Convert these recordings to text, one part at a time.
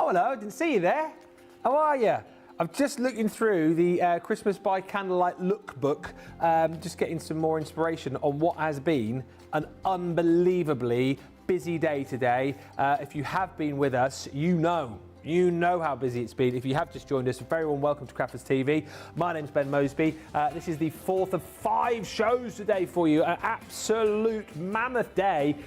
Oh, hello, didn't see you there. How are you? I'm just looking through the Christmas by Candlelight lookbook, just getting some more inspiration on what has been an unbelievably busy day today. If you have been with us, you know how busy it's been. If you have just joined us, very warm welcome to Crafters TV. My name's Ben Moseby. This is the fourth of 5 shows today for you. An absolute mammoth day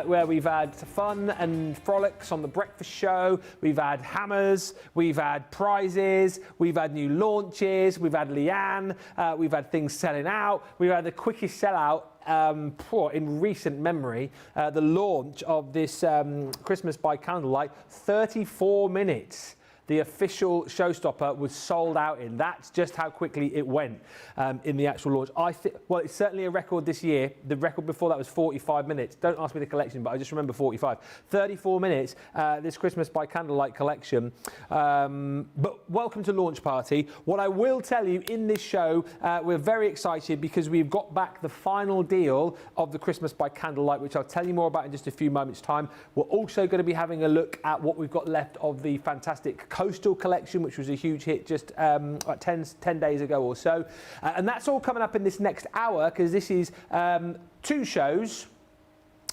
where we've had fun and frolics on the breakfast show. We've had hammers, we've had prizes, we've had new launches, we've had Leanne, we've had things selling out, we've had the quickest sellout in recent memory, the launch of this Christmas by Candlelight, 34 minutes. The official showstopper was sold out in. That's just how quickly it went in the actual launch. Well, it's certainly a record this year. The record before that was 45 minutes. Don't ask me the collection, but I just remember 45. 34 minutes, this Christmas by Candlelight collection. But welcome to launch party. What I will tell you in this show, we're very excited because we've got back the final deal of the Christmas by Candlelight, which I'll tell you more about in just a few moments' time. We're also going to be having a look at what we've got left of the fantastic Coastal collection, which was a huge hit just like 10 days ago or so. And that's all coming up in this next hour, because this is 2 shows.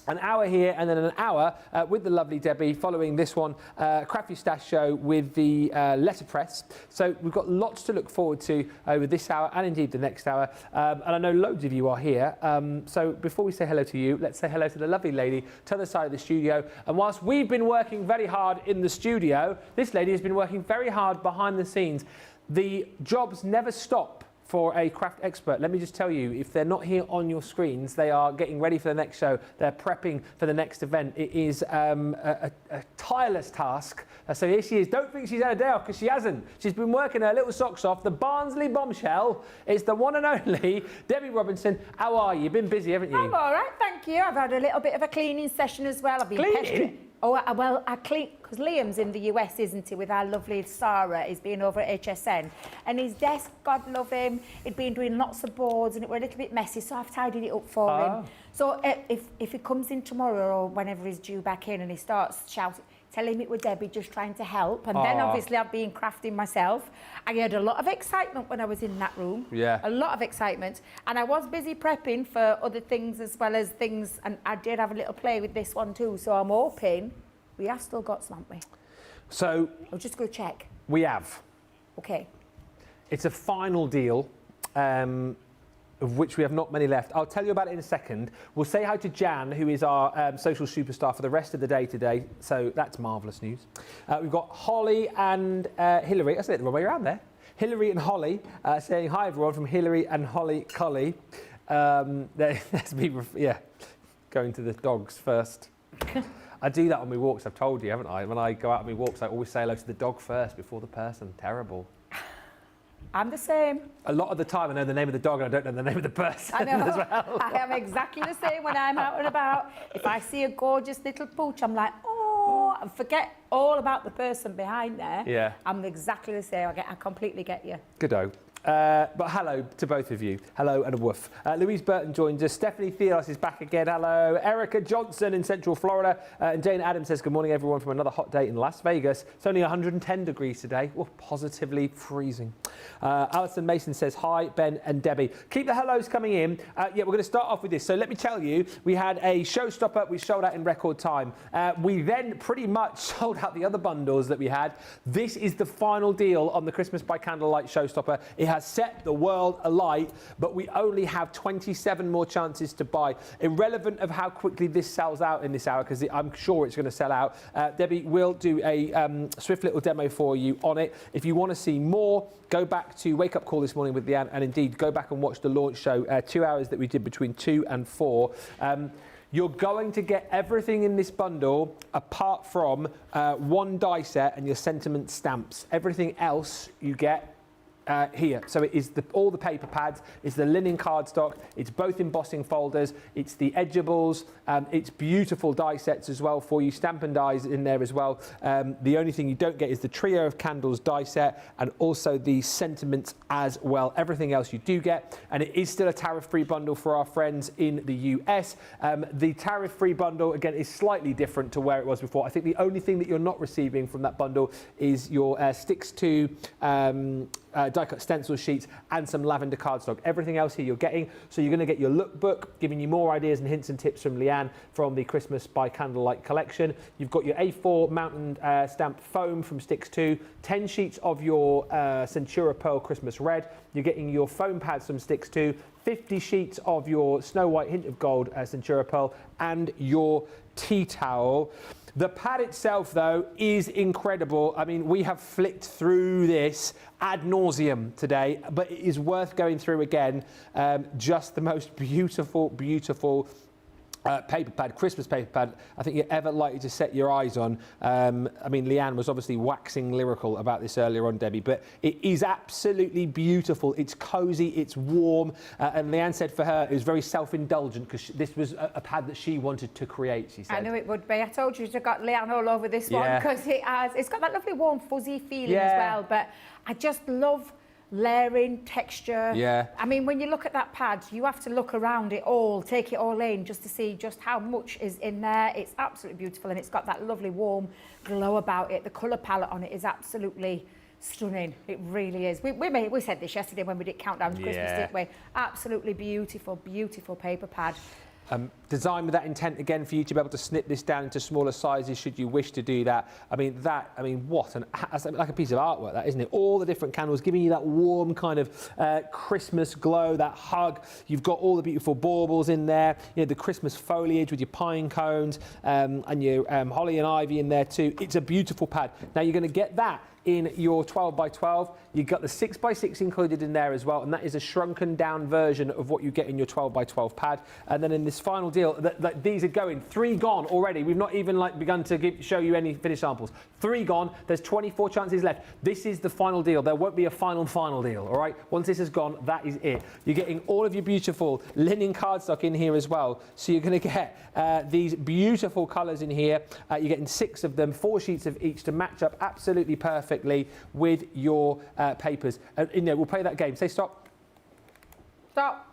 An hour here and then an hour with the lovely Debbie following this one, Crafty Stash show with the Letterpress. So we've got lots to look forward to over this hour and indeed the next hour. And I know loads of you are here. So before we say hello to you, let's say hello to the lovely lady to the other side of the studio. And whilst we've been working very hard in the studio, this lady has been working very hard behind the scenes. The jobs never stop for a craft expert. Let me just tell you, if they're not here on your screens, they are getting ready for the next show. They're prepping for the next event. It is a tireless task. So here she is. Don't think she's had a day off, because she hasn't. She's been working her little socks off. The Barnsley bombshell. It's the one and only Debbie Robinson. How are you? You've been busy, haven't you? I'm all right, thank you. I've had a little bit of a cleaning session as well. I've been Cleaning? Oh, well, I clean, because Liam's in the US, isn't he, with our lovely Sarah. He's been over at HSN. And his desk, God love him, he'd been doing lots of boards and it were a little bit messy, so I've tidied it up for him. So if he comes in tomorrow or whenever he's due back in and he starts shouting, tell him it was Debbie just trying to help. And then obviously I've been crafting myself. I had a lot of excitement when I was in that room. Yeah. A lot of excitement. And I was busy prepping for other things as well as things. And I did have a little play with this one too. So I'm hoping we have still got some, haven't we? So I'll just go check. we have. Okay. It's a final deal, of which we have not many left. I'll tell you about it in a second. We'll say hi to Jan, who is our social superstar for the rest of the day today. So that's marvellous news. We've got Holly and Hillary. I said it the wrong way around there. Hillary and Holly saying hi, everyone, from Hillary and Holly Cully. Let's be, going to the dogs first. I do that on my walks, I've told you, haven't I? When I go out on my walks, I always say hello to the dog first before the person. Terrible. I'm the same. A lot of the time I know the name of the dog and I don't know the name of the person I know. as well. I am exactly the same when I'm out and about. If I see a gorgeous little pooch, I'm like, oh, and forget all about the person behind there. Yeah. I'm exactly the same. I completely get you. Good-o. But hello to both of you. Hello and a woof. Louise Burton joins us. Stephanie Theos is back again. Hello. Erica Johnson in Central Florida. And Jane Adams says, good morning, everyone, from another hot day in Las Vegas. It's only 110 degrees today. Oh, positively freezing. Alison Mason says, hi, Ben and Debbie. Keep the hellos coming in. We're going to start off with this. So let me tell you, we had a showstopper we sold out in record time. We then pretty much sold out the other bundles that we had. This is the final deal on the Christmas by Candlelight showstopper. It has set the world alight, but we only have 27 more chances to buy. Irrelevant of how quickly this sells out in this hour, because I'm sure it's going to sell out. Debbie will do a swift little demo for you on it. If you want to see more, go back to Wake Up Call this morning with Leanne, and indeed go back and watch the launch show, 2 hours that we did between 2 and 4. You're going to get everything in this bundle apart from 1 die set and your sentiment stamps. Everything else you get here. So it is all the paper pads, it's the linen cardstock, it's both embossing folders, it's the edgeables, it's beautiful die sets as well for you, stamp and dies in there as well. The only thing you don't get is the trio of candles die set and also the sentiments as well. Everything else you do get, and it is still a tariff-free bundle for our friends in the US. The tariff-free bundle, again, is slightly different to where it was before. I think the only thing that you're not receiving from that bundle is your sticks to die-cut stencil sheets and some lavender cardstock. Everything else here you're getting. So you're going to get your lookbook, giving you more ideas and hints and tips from Leanne from the Christmas by Candlelight collection. You've got your A4 mountain stamp foam from Sticks 2, 10 sheets of your Centura Pearl Christmas Red. You're getting your foam pads from Sticks 2, 50 sheets of your Snow White Hint of Gold Centura Pearl, and your tea towel. The pad itself, though, is incredible. I mean, we have flicked through this ad nauseum today, but it is worth going through again. Just the most beautiful, beautiful paper pad, Christmas paper pad, I think you're ever likely to set your eyes on. I mean, Leanne was obviously waxing lyrical about this earlier on, Debbie, but it is absolutely beautiful. It's cozy, it's warm, and Leanne said for her it was very self-indulgent because this was a pad that she wanted to create, she said. I knew it would be. I told you to got Leanne all over this one because it's got that lovely warm fuzzy feeling as well, but I just love layering, texture. Yeah. I mean, when you look at that pad, you have to look around it all, take it all in just to see just how much is in there. It's absolutely beautiful and it's got that lovely warm glow about it. The colour palette on it is absolutely stunning. It really is. We said this yesterday when we did Countdown to Christmas, didn't we? Absolutely beautiful, beautiful paper pad. Designed with that intent again for you to be able to snip this down into smaller sizes should you wish to do that. I mean, what that's like a piece of artwork, that, isn't it? All the different candles giving you that warm kind of Christmas glow, that hug. You've got all the beautiful baubles in there, you know, the Christmas foliage with your pine cones and your holly and ivy in there too. It's a beautiful pad. Now you're going to get that in your 12 by 12. You've got the 6 by 6 included in there as well, and that is a shrunken down version of what you get in your 12 by 12 pad. And then in this final deal, these are going 3 gone already. We've not even begun to show you any finished samples. 3 gone. There's 24 chances left. This is the final deal. There won't be a final deal. All right. Once this is gone, that is it. You're getting all of your beautiful linen cardstock in here as well. So you're going to get these beautiful colours in here. You're getting 6 of them, 4 sheets of each to match up absolutely perfectly with your papers. You know, we'll play that game. Say stop. Stop.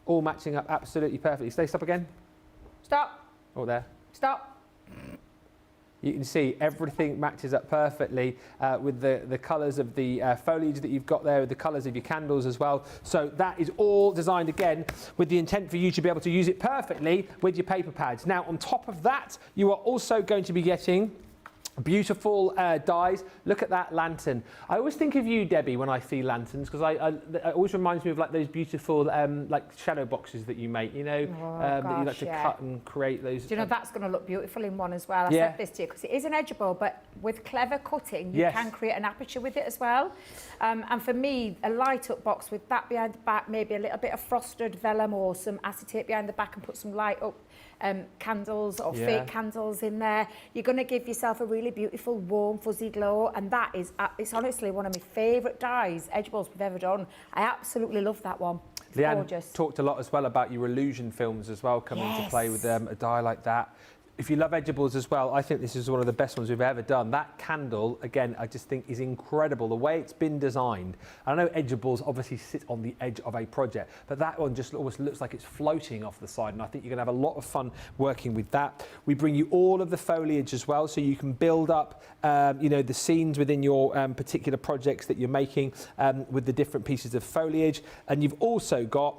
All matching up absolutely perfectly. Say stop again. Stop. Oh, there. Stop. You can see everything matches up perfectly with the colours of the foliage that you've got there, with the colours of your candles as well. So that is all designed again with the intent for you to be able to use it perfectly with your paper pads. Now, on top of that, you are also going to be getting beautiful dies. Look at that lantern. I always think of you, Debbie, when I see lanterns, because it always reminds me of like those beautiful like shadow boxes that you make, you know, that you like to cut and create those. Do you know that's going to look beautiful in one as well? I said this to you because it is an edgeable, but with clever cutting, you can create an aperture with it as well. And for me, a light up box with that behind the back, maybe a little bit of frosted vellum or some acetate behind the back and put some light up candles or fake candles in there. You're going to give yourself a really beautiful, warm, fuzzy glow, and that is, it's honestly one of my favourite dies, edgeables we've ever done. I absolutely love that one. It's gorgeous. Talked a lot as well about your illusion films as well coming into play with a die like that. If you love edgeables as well, I think this is one of the best ones we've ever done. That candle, again, I just think is incredible. The way it's been designed. I know edgeables obviously sit on the edge of a project, but that one just almost looks like it's floating off the side, and I think you're going to have a lot of fun working with that. We bring you all of the foliage as well, so you can build up, you know, the scenes within your particular projects that you're making with the different pieces of foliage. And you've also got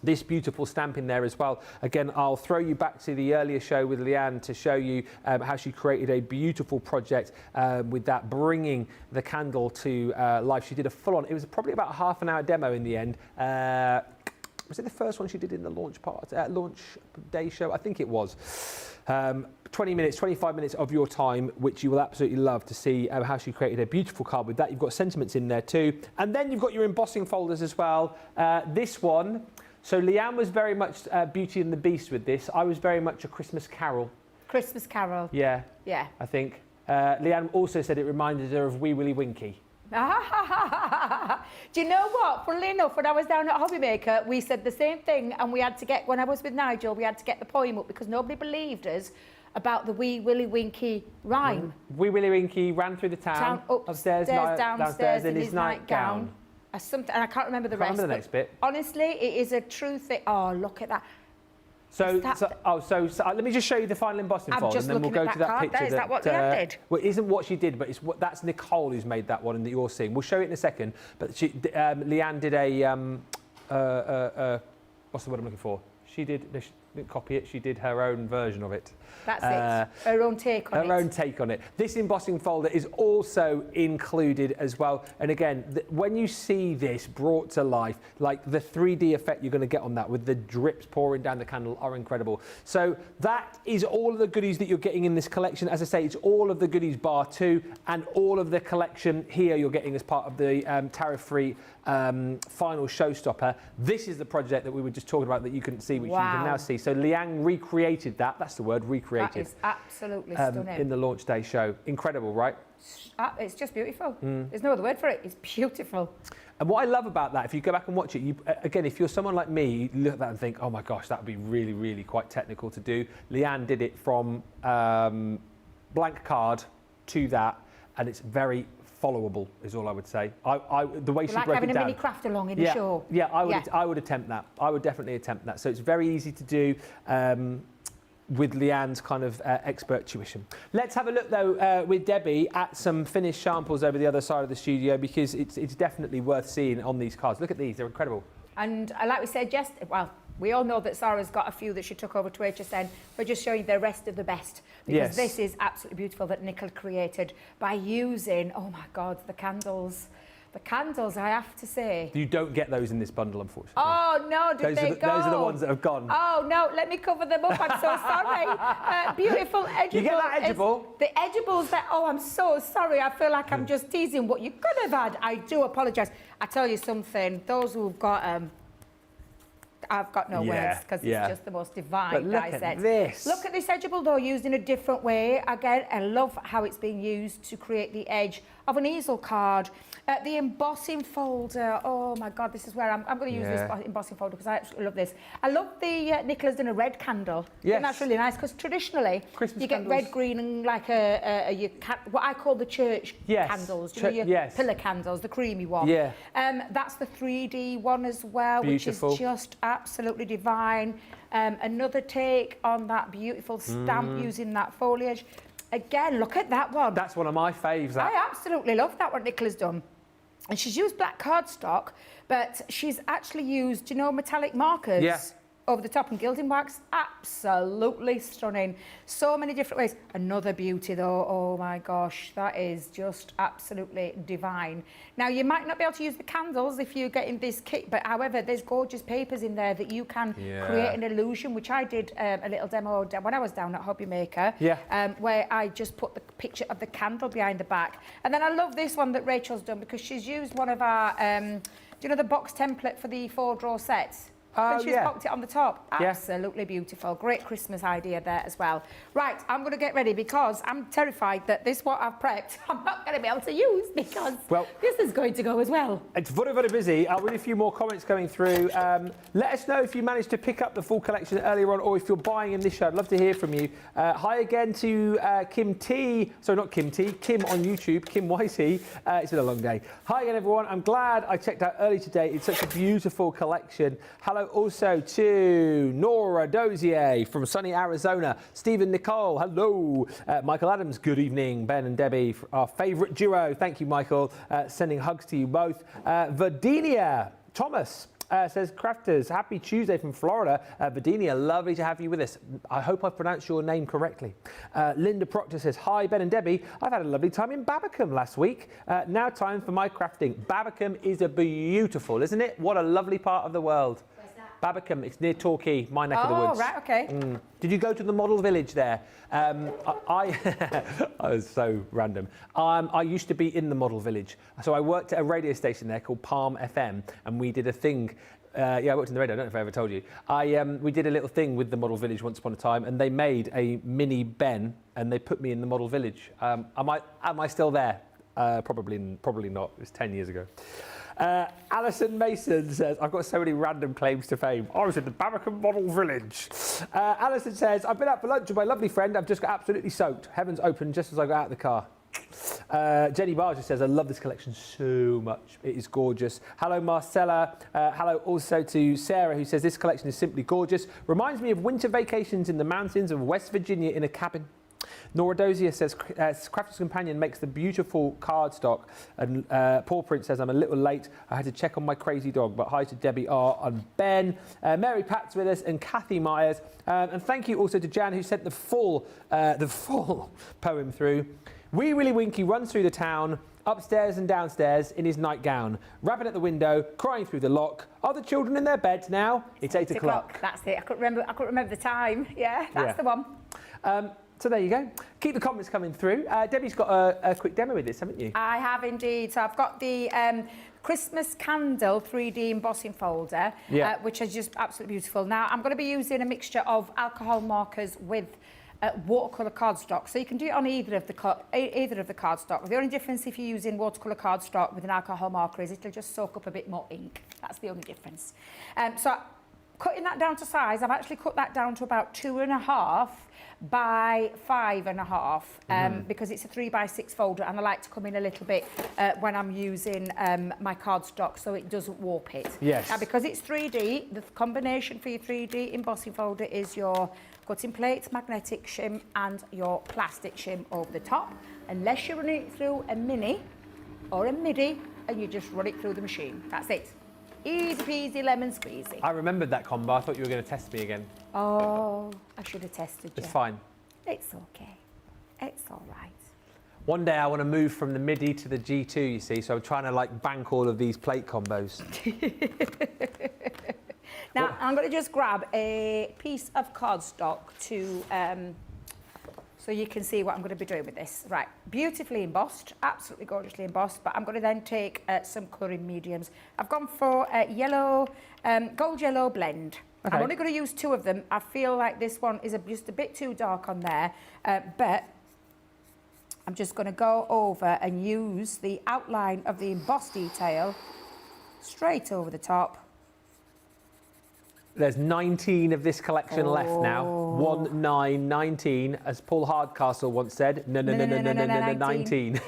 this beautiful stamp in there as well. Again, I'll throw you back to the earlier show with Leanne to show you how she created a beautiful project with that, bringing the candle to life. She did a full-on, it was probably about a half an hour demo in the end. Was it the first one she did in the launch day show? I think it was. 20 minutes, 25 minutes of your time, which you will absolutely love to see how she created a beautiful card with that. You've got sentiments in there too. And then you've got your embossing folders as well. This one, so Leanne was very much Beauty and the Beast with this. I was very much a Christmas Carol. Christmas Carol. Yeah. Yeah. I think. Leanne also said it reminded her of Wee Willie Winky. Do you know what? Funnily enough, when I was down at Hobbymaker, we said the same thing, and we had to get, when I was with Nigel, we had to get the poem up because nobody believed us about the Wee Willie Winky rhyme. Wee Willie Winky ran through the town, upstairs, downstairs in his nightgown. And I can't remember the rest. Remember the next bit. Honestly, it is a true thing. Oh, look at that. So let me just show you the final embossing folder, and then we'll go to that picture. Is that what Leanne did? Well, it isn't what she did, but that's Nicole who's made that one, and that you're seeing. We'll show it in a second. But Leanne did a what's the word I'm looking for? She didn't copy it. She did her own version of it. That's it. Her own take on it. Her own take on it. This embossing folder is also included as well. And again, when you see this brought to life, like the 3D effect you're going to get on that with the drips pouring down the candle are incredible. So that is all of the goodies that you're getting in this collection. As I say, it's all of the goodies bar 2 and all of the collection here you're getting as part of the tariff-free final showstopper. This is the project that we were just talking about that you couldn't see, which you can now see. So Leanne recreated that. That's the word, recreated. That is absolutely stunning. In the launch day show. Incredible, right? It's just beautiful. There's no other word for it. It's beautiful. And what I love about that, if you go back and watch it, again, if you're someone like me, you look at that and think, oh my gosh, that would be really, really quite technical to do. Leanne did it from blank card to that, and it's very followable, is all I would say. The way she broke it down. Like having a mini craft along in a show. Yeah, I would attempt that. I would definitely attempt that. So it's very easy to do with Leanne's kind of expert tuition. Let's have a look though with Debbie at some finished samples over the other side of the studio, because it's definitely worth seeing on these cards. Look at these, they're incredible. And like we said, we all know that Sarah's got a few that she took over to HSN. We're just showing the rest of the best, because this is absolutely beautiful that Nicole created by using, oh my God, the candles. The candles, I have to say. You don't get those in this bundle, unfortunately. Oh, no, did they go? Those are the ones that have gone. Oh, no, let me cover them up. I'm so sorry. Beautiful edible. You get that edible? The edibles that, I'm so sorry. I feel like I'm just teasing what you could have had. I do apologise. I tell you something, those who've got I've got no words, because it's just the most divine this. Look at this edible though, used in a different way. Again, I love how it's being used to create the edge of an easel card. The embossing folder, oh my God, this is where I'm going to use this embossing folder because I absolutely love this. I love the Nicola's done a red candle. Yes. And that's really nice because traditionally Christmas you get candles. red, green and like what I call the church candles, your pillar candles, the creamy one. Yeah. That's the 3D one as well, Beautiful. which is just absolutely divine. Another take on that beautiful stamp using that foliage. Again, look at that one. That's one of my faves. I absolutely love that, what Nicola's done. And she's used black cardstock, but she's actually used, metallic markers over the top and gilding wax. Absolutely stunning. So many different ways. Another beauty though, oh my gosh, that is just absolutely divine. Now you might not be able to use the candles if you're getting this kit, but however, there's gorgeous papers in there that you can create an illusion, which I did a little demo when I was down at Hobbymaker, where I just put the picture of the candle behind the back. And then I love this one that Rachel's done because she's used one of our, do you know the box template for the 4-drawer sets? And she's popped it on the top. Absolutely beautiful. Great Christmas idea there as well. Right, I'm going to get ready because I'm terrified that this, what I've prepped, I'm not going to be able to use because this is going to go as well. It's very, very busy. I'll read a few more comments going through. Let us know if you managed to pick up the full collection earlier on or if you're buying in this show. I'd love to hear from you. Hi again to Kim T. Sorry, not Kim T. Kim on YouTube. Kim Whitey. It's been a long day. Hi again, everyone. I'm glad I checked out early today. It's such a beautiful collection. Hello also to Nora Dozier from sunny Arizona. Stephen Nicole, hello. Michael Adams, good evening. Ben and Debbie, our favourite duo. Thank you, Michael. Sending hugs to you both. Virginia Thomas says, Crafters, happy Tuesday from Florida. Virginia, lovely to have you with us. I hope I pronounced your name correctly. Linda Proctor says, hi, Ben and Debbie. I've had a lovely time in Babacombe last week. Now time for my crafting. Babacombe is a beautiful, isn't it? What a lovely part of the world. Babacombe, it's near Torquay, my neck of the woods. Oh, right, okay. Did you go to the model village there? I was so random. I used to be in the model village. So I worked at a radio station there called Palm FM, and we did a thing Yeah, I worked in the radio. I don't know if I ever told you. We did a little thing with the Model Village once upon a time, and they made a mini Ben, and they put me in the Model Village. Am I still there? Probably not. It was 10 years ago. Alison Mason says, I've got so many random claims to fame. I was in the Barbican Model Village. Alison says, I've been out for lunch with my lovely friend. I've just got absolutely soaked. Heavens opened just as I got out of the car. Jenny Barger says, I love this collection so much. It is gorgeous. Hello, Marcella. Hello also to Sarah, who says, this collection is simply gorgeous. Reminds me of winter vacations in the mountains of West Virginia in a cabin. Nora Dozier says, Crafter's Companion makes the beautiful cardstock. And Paul Prince says, I'm a little late. I had to check on my crazy dog. But hi to Debbie R and Ben. Mary Pat's with us and Kathy Myers. And thank you also to Jan, who sent the full poem through. Wee Willie Winky runs through the town, upstairs and downstairs in his nightgown, rapping at the window, crying through the lock. Are the children in their beds now? It's 8 o'clock. That's it. I couldn't remember the time. Yeah, that's the one. So there you go. Keep the comments coming through. Debbie's got a quick demo with this, haven't you? I have indeed. So I've got the Christmas candle 3D embossing folder, which is just absolutely beautiful. Now, I'm going to be using a mixture of alcohol markers with watercolour cardstock. So you can do it on either of the cardstock. The only difference if you're using watercolour cardstock with an alcohol marker is it'll just soak up a bit more ink. That's the only difference. So cutting that down to size, I've actually cut that down to about 2.5 by 5.5 because it's a 3x6 folder, and I like to come in a little bit when I'm using my cardstock so it doesn't warp it. Yes. Now, because it's 3D, the combination for your 3D embossing folder is your cutting plate, magnetic shim and your plastic shim over the top, unless you're running it through a mini or a midi and you just run it through the machine. That's it. Easy peasy lemon squeezy. I remembered that combo. I thought you were going to test me again. Oh, I should have tested you. It's fine. It's okay. It's all right. One day I want to move from the MIDI to the G2, you see, so I'm trying to like bank all of these plate combos. Now, I'm going to just grab a piece of cardstock to, so you can see what I'm going to be doing with this. Right, beautifully embossed, absolutely gorgeously embossed, but I'm going to then take some colouring mediums. I've gone for a yellow, gold yellow blend. Okay. I'm only going to use 2 of them. I feel like this one is just a bit too dark on there, but I'm just going to go over and use the outline of the embossed detail straight over the top. There's 19 of this collection left now. 1, 9, 19, as Paul Hardcastle once said. No, 19.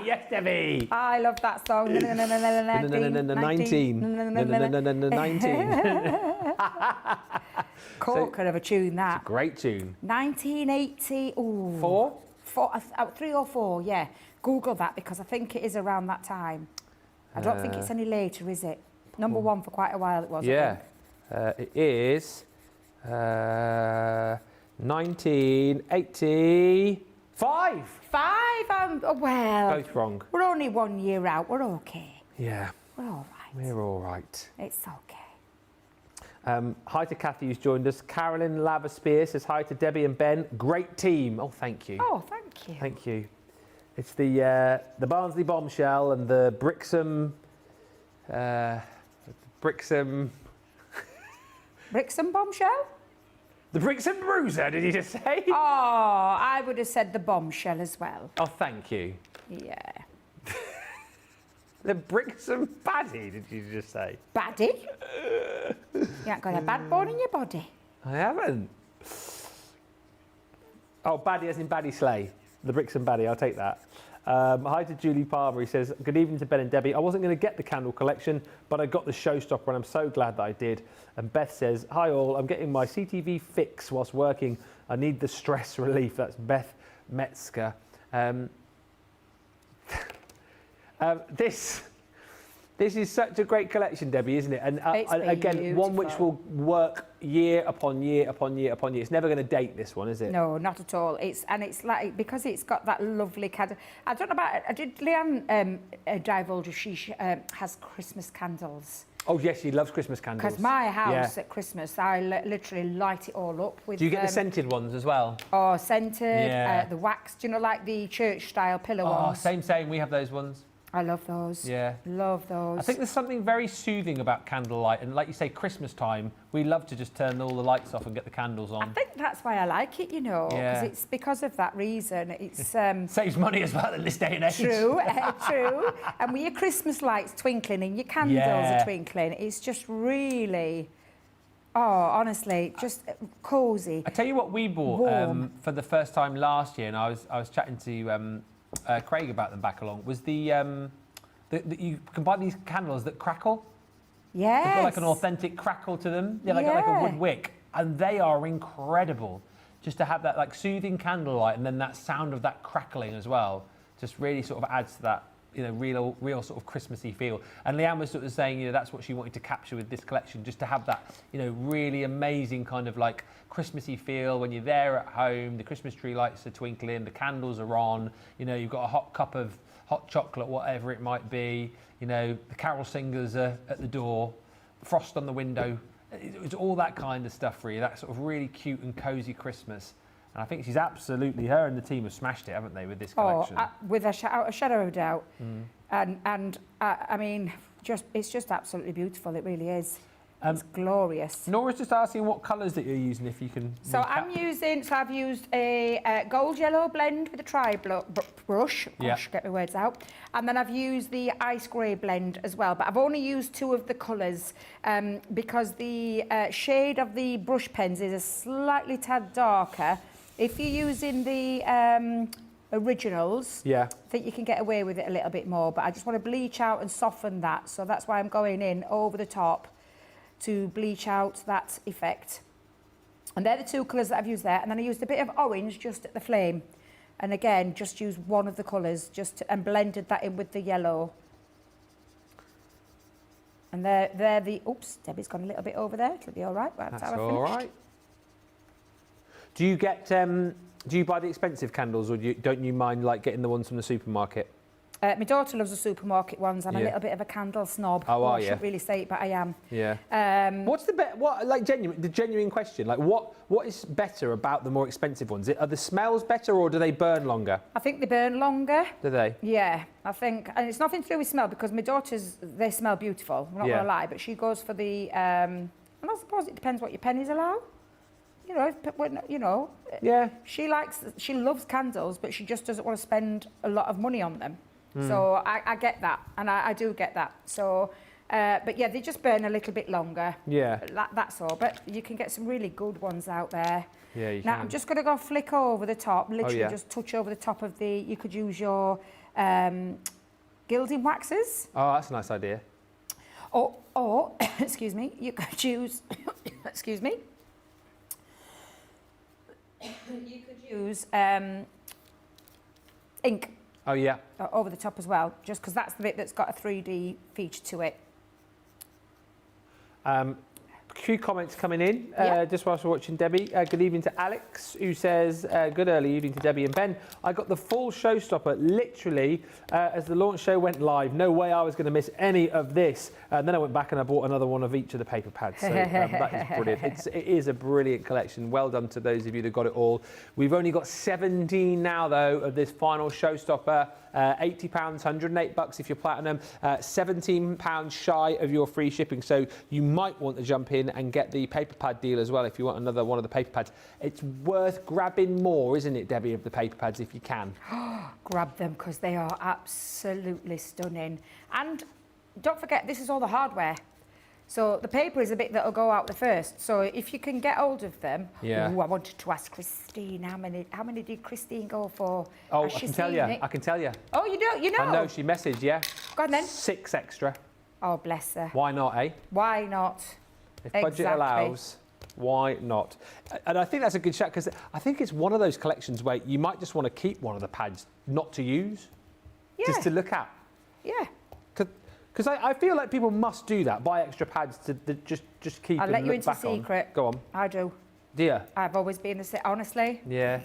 Yes, Debbie. I love that song. 19. 19. Corker of a tune, that. Great tune. 1980. Ooh. 4? 3 or 4, yeah. Google that because I think it is around that time. I don't think it's any later, is it? Number 1 for quite a while it was. Yeah. It is 1985. 5? Well. Both wrong. We're only 1 year out. We're okay. Yeah. We're all right. We're all right. It's okay. Hi to Kathy who's joined us. Carolyn Lava-Spear says hi to Debbie and Ben. Great team. Oh, thank you. Oh, thank you. Thank you. It's the Barnsley Bombshell and the Brixham... Brixham Bombshell? The Brixham Bruiser, did you just say? Oh, I would have said the Bombshell as well. Oh, thank you. Yeah. The Brixham Baddie, did you just say? Baddie? You ain't got a bad bone in your body. I haven't. Oh, Baddie as in Baddie Slay. The Brixham Baddie, I'll take that. Hi to Julie Palmer. He says, good evening to Ben and Debbie. I wasn't going to get the candle collection, but I got the showstopper and I'm so glad that I did. And Beth says, hi all, I'm getting my CTV fix whilst working. I need the stress relief. That's Beth Metzger. This is such a great collection, Debbie, isn't it? And again, beautiful. One which will work year upon year upon year upon year. It's never going to date, this one, is it? No, not at all. It's like, because it's got that lovely candle. I don't know about, did Leanne divulge if she has Christmas candles? Oh, yes, she loves Christmas candles. Because my house at Christmas, I literally light it all up with... Do you get the scented ones as well? Oh, scented, the wax, do you know, like the church-style pillar ones? Oh, same. We have those ones. I love those. Yeah. Love those. I think there's something very soothing about candlelight, and like you say, Christmas time, we love to just turn all the lights off and get the candles on. I think that's why I like it, you know, because Yeah. it's because of that reason. It's Saves money as well in this day and age. true, true. And with your Christmas lights twinkling and your candles Yeah. are twinkling, it's just really, honestly, just cosy. I tell you what we bought Warm. for the first time last year, and I was chatting to Craig about them back along, was the you can buy these candles that crackle. Yes. They've got like an authentic crackle to them. Yeah, like a Yeah. wood wick, and they are incredible. Just to have that like soothing candlelight, and then that sound of that crackling as well, just really sort of adds to that, you know, real sort of Christmassy feel. And Leanne was sort of saying, you know, that's what she wanted to capture with this collection, just to have that, you know, really amazing kind of like Christmassy feel when you're there at home. The Christmas tree lights are twinkling, the candles are on. You know, you've got a hot cup of hot chocolate, whatever it might be. You know, the carol singers are at the door, frost on the window. It's all that kind of stuff for you, that sort of really cute and cosy Christmas. And I think she's absolutely, her and the team have smashed it, haven't they, with this collection? Without a shadow of a doubt. And I mean, it's just absolutely beautiful. It really is. It's glorious. Nora's just asking what colours that you're using, if you can. So I've used a gold yellow blend with a brush. Yeah. Gosh, get my words out. And then I've used the ice grey blend as well. But I've only used 2 of the colours because the shade of the brush pens is a slightly tad darker. If you're using the originals, Yeah. I think you can get away with it a little bit more. But I just want to bleach out and soften that. So that's why I'm going in over the top to bleach out that effect. And they're the 2 colours that I've used there. And then I used a bit of orange just at the flame. And again, just used one of the colours and blended that in with the yellow. And they're the, oops, Debbie's gone a little bit over there. It'll be all right. That's how I all finished. right. Do you get, do you buy the expensive candles, or don't you mind like getting the ones from the supermarket? My daughter loves the supermarket ones. I'm a Yeah. little bit of a candle snob. Oh, are I you? shouldn't really say it, but I am. Yeah. What's the genuine question? Like, what is better about the more expensive ones? Are the smells better, or do they burn longer? I think they burn longer. Do they? Yeah, I think, and it's nothing to do with smell because my daughters, they smell beautiful. I'm not Yeah. going to lie, but she goes for the, and I suppose it depends what your pennies allow. You know, Yeah. she loves candles, but she just doesn't want to spend a lot of money on them. So I get that, and I do get that. So, but yeah, they just burn a little bit longer. Yeah. That's all. But you can get some really good ones out there. Yeah, you Now, can. I'm just going to go flick over the top, literally yeah. just touch over the top of the, you could use your gilding waxes. Oh, that's a nice idea. Or excuse me, you could use, excuse me, you could use ink Oh, yeah. over the top as well, just because that's the bit that's got a 3D feature to it. A few comments coming in Yeah. just whilst we're watching Debbie. Good evening to Alex, who says, good early evening to Debbie and Ben. I got the full showstopper literally as the launch show went live. No way I was going to miss any of this. And then I went back and I bought another one of each of the paper pads. So that is brilliant. It is a brilliant collection. Well done to those of you that got it all. We've only got 17 now, though, of this final showstopper. £80, $108 if you're platinum, £17 shy of your free shipping. So you might want to jump in and get the paper pad deal as well if you want another one of the paper pads. It's worth grabbing more, isn't it, Debbie, of the paper pads if you can? Grab them because they are absolutely stunning. And don't forget, this is all the hardware. So the paper is a bit that'll go out the first. So if you can get hold of them, Yeah. Ooh, I wanted to ask Christine how many did Christine go for? Oh, Has I she can tell seen you. it? I can tell you. Oh, you know. I know she messaged, yeah. Go on then. 6 extra. Oh, bless her. Why not, eh? Why not? If budget Exactly. allows, why not? And I think that's a good shout because I think it's one of those collections where you might just want to keep one of the pads not to use, Yeah. just to look at. Yeah. Because I feel like people must do that, buy extra pads to just keep I'll and let you look into a back on. secret. Go on. I do. Dear. I've always been the same, honestly. Yeah.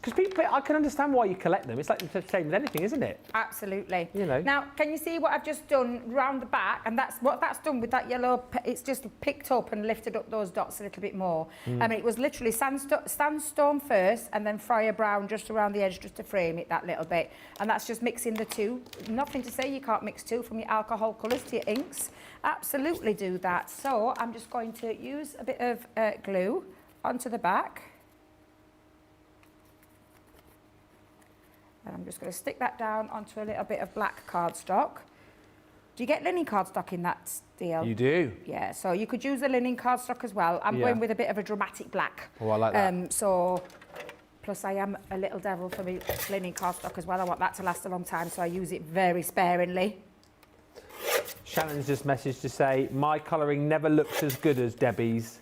Because people, I can understand why you collect them. It's like the same with anything, isn't it? Absolutely. You know. Now, can you see what I've just done round the back? And that's what that's done with that yellow. It's just picked up and lifted up those dots a little bit more. I mean, it was literally sandstone first, and then Friar Brown just around the edge, just to frame it that little bit. And that's just mixing the two. Nothing to say you can't mix two, from your alcohol colours to your inks. Absolutely do that. So I'm just going to use a bit of glue onto the back. And I'm just going to stick that down onto a little bit of black cardstock. Do you get linen cardstock in that deal? You do. Yeah, so you could use the linen cardstock as well. I'm going with a bit of a dramatic black. Oh, I like that. So, plus I am a little devil for me linen cardstock as well. I want that to last a long time, so I use it very sparingly. Shannon's just messaged to say, my colouring never looks as good as Debbie's.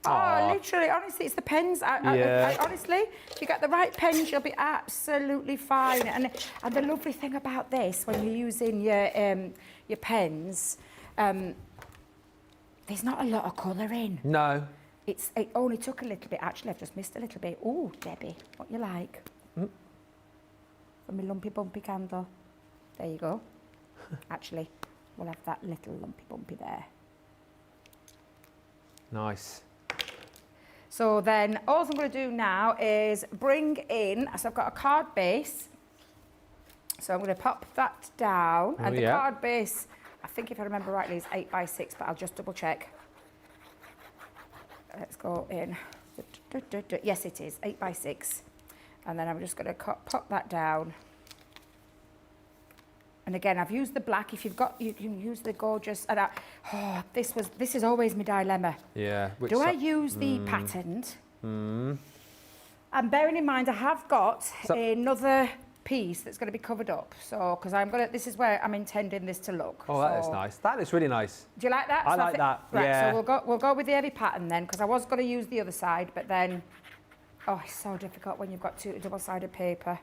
Oh, literally, honestly, it's the pens. I honestly, if you get the right pens, you'll be absolutely fine. And the lovely thing about this, when you're using your pens, there's not a lot of colour in. No. It only took a little bit, actually. I've just missed a little bit. Oh, Debbie, what you like? From my lumpy bumpy candle. There you go. Actually, we'll have that little lumpy bumpy there. Nice. So then all I'm going to do now is bring in, so I've got a card base. So I'm going to pop that down. And the card base, I think if I remember rightly, is 8 by 6, but I'll just double check. Let's go in. Yes, it is, 8 by 6. And then I'm just going to pop that down. And again, I've used the black. If you've got, you can use the gorgeous. And this is always my dilemma. Yeah. Do I use the patterned? And bearing in mind, I have got another piece that's going to be covered up. So, because this is where I'm intending this to look. Oh, that is nice. That is really nice. Do you like that? I like that. Right. Yeah. So we'll go with the heavy pattern then, because I was going to use the other side, but then, oh, it's so difficult when you've got two double-sided paper.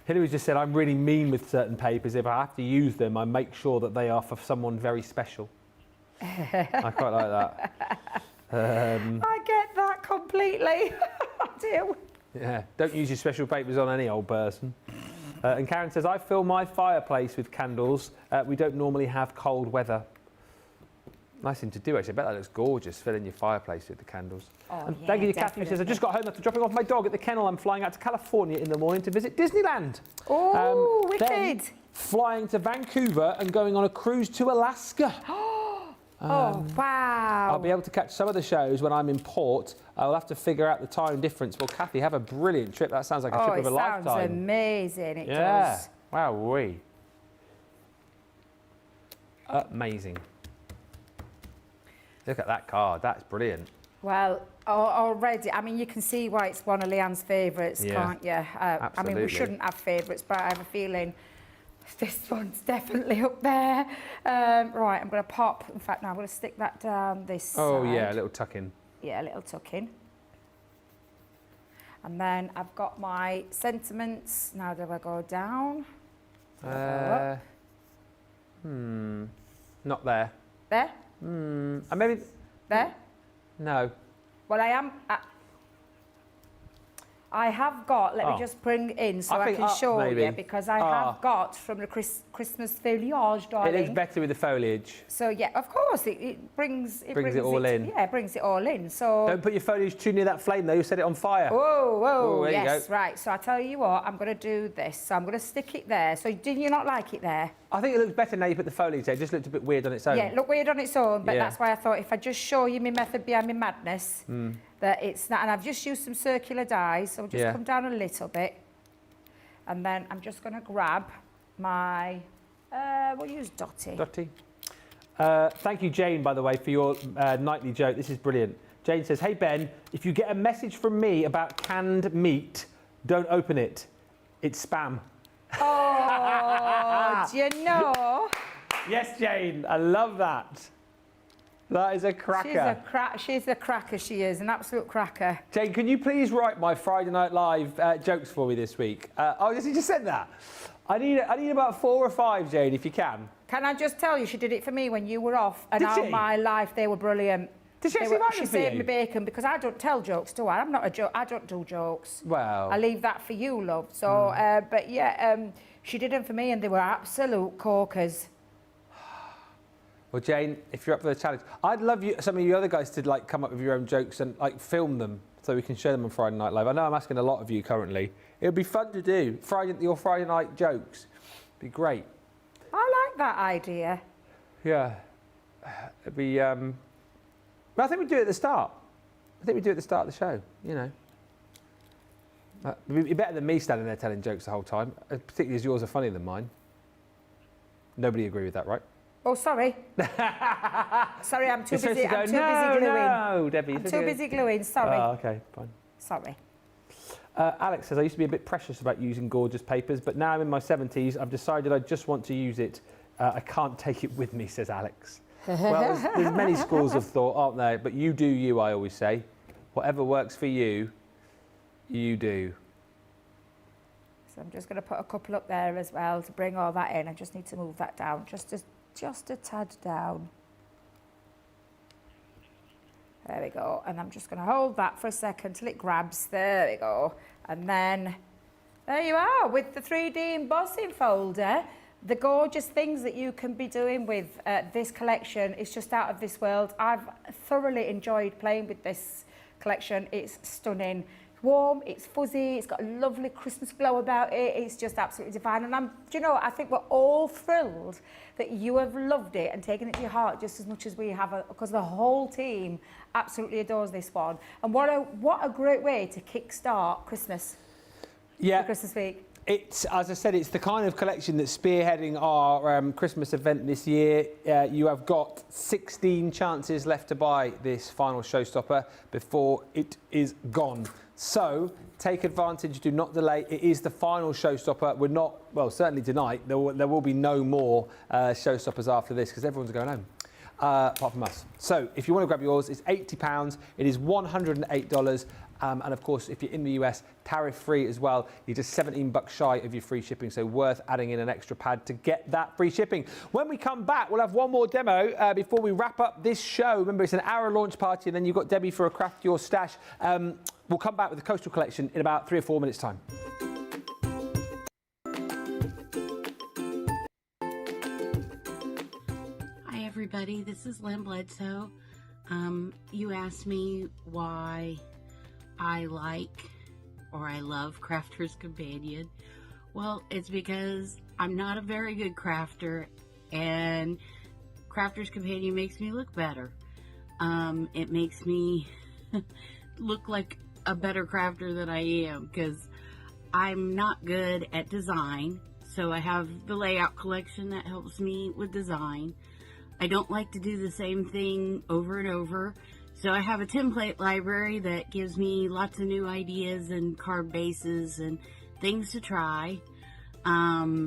Hillary's just said, I'm really mean with certain papers. If I have to use them, I make sure that they are for someone very special. I quite like that. I get that completely. I do. Yeah, don't use your special papers on any old person. And Karen says, I fill my fireplace with candles. We don't normally have cold weather. Nice thing to do, actually. I bet that looks gorgeous, filling your fireplace with the candles. Oh, and yeah, thank you to Kathy, who says, I just got home after dropping off my dog at the kennel. I'm flying out to California in the morning to visit Disneyland. Oh, wicked. Then flying to Vancouver and going on a cruise to Alaska. Oh, wow. I'll be able to catch some of the shows when I'm in port. I'll have to figure out the time difference. Well, Kathy, have a brilliant trip. That sounds like a trip of a lifetime. Oh, it sounds amazing. It does. Yeah. Wow-wee. Amazing. Look at that card. That's brilliant. Well, already, I mean, you can see why it's one of Leanne's favourites, can't you? I mean, we shouldn't have favourites, but I have a feeling this one's definitely up there. Right, I'm going to pop. In fact, now I'm going to stick that down this side. Oh, yeah, a little tuck in. Yeah, a little tuck in. And then I've got my sentiments. Now, do I go down? Not there. There? Maybe... There? No. Well, I have got, let me just bring in so I can show you, because I have got from the Christmas foliage, darling. It looks better with the foliage. So, yeah, of course, it brings it all in. Yeah, it brings it all in. So Don't put your foliage too near that flame, though. You'll set it on fire. Whoa, there yes, you go. right. So I tell you what, I'm going to do this. So I'm going to stick it there. So did you not like it there? I think it looks better now you put the foliage there. It just looked a bit weird on its own. Yeah, it looked weird on its own, but Yeah. that's why I thought if I just show you my method behind my madness, that it's not, and I've just used some circular dies, so I'll just come down a little bit, and then I'm just going to grab my, we'll use Dotty. Dotty. Thank you, Jane, by the way, for your nightly joke. This is brilliant. Jane says, hey, Ben, if you get a message from me about canned meat, don't open it. It's spam. Oh, do you know? Yes, Jane, I love that. That is a cracker. She's a cracker, she is, an absolute cracker. Jane, can you please write my Friday Night Live jokes for me this week? Oh, yes, you just said that. I need about 4 or 5, Jane, if you can. Can I just tell you, she did it for me when you were off, and Did all she? my life, they were brilliant. Did she actually write them She for saved you? me bacon because I don't tell jokes, do I? I'm not a joke. I don't do jokes. Well. I leave that for you, love. So, but yeah, she did them for me, and they were absolute corkers. Well, Jane, if you're up for the challenge, I'd love you, some of you other guys to like come up with your own jokes and like film them so we can share them on Friday Night Live. I know I'm asking a lot of you currently. It would be fun to do. Your Friday night jokes. It'd be great. I like that idea. Yeah. It'd be. But I think we do it at the start. I think we do it at the start of the show. You know. It'd be better than me standing there telling jokes the whole time, particularly as yours are funnier than mine. Nobody agree with that, right? Oh, sorry. Sorry, I'm too You're supposed busy. to go, I'm too busy gluing. No, Debbie. I'm too busy gluing. Sorry. Oh, okay, fine. Sorry. Alex says, I used to be a bit precious about using gorgeous papers, but now I'm in my 70s, I've decided I just want to use it. I can't take it with me, says Alex. Well, there's many schools of thought, aren't there? But you do you, I always say. Whatever works for you, you do. So I'm just going to put a couple up there as well to bring all that in. I just need to move that down, just a tad down. There we go. And I'm just going to hold that for a second till it grabs. There we go. And then there you are with the 3D embossing folder. The gorgeous things that you can be doing with this collection is just out of this world. I've thoroughly enjoyed playing with this collection. It's stunning. Warm, it's fuzzy, it's got a lovely Christmas glow about it. It's just absolutely divine. And do you know, I think we're all thrilled that you have loved it and taken it to your heart just as much as we have, because the whole team absolutely adores this one. And what a great way to kickstart Christmas. Yeah. Christmas week. It's, as I said, it's the kind of collection that's spearheading our Christmas event this year. You have got 16 chances left to buy this final showstopper before it is gone. So take advantage, do not delay. It is the final showstopper. We're not, well, certainly tonight, there will be no more showstoppers after this because everyone's going home. Apart from us. So if you want to grab yours, it's £80. It is $108. And of course, if you're in the US, tariff free as well. You're just $17 shy of your free shipping, so worth adding in an extra pad to get that free shipping. When we come back, we'll have one more demo before we wrap up this show. Remember, it's an hour launch party, and then you've got Debbie for a craft your stash. We'll come back with the Coastal Collection in about 3 or 4 minutes' time. Hi everybody, this is Lynn Bledsoe. You asked me why I like or I love Crafter's Companion. Well, it's because I'm not a very good crafter and Crafter's Companion makes me look better. It makes me look like a better crafter than I am because I'm not good at design. So I have the layout collection that helps me with design. I don't like to do the same thing over and over. So I have a template library that gives me lots of new ideas and card bases and things to try. I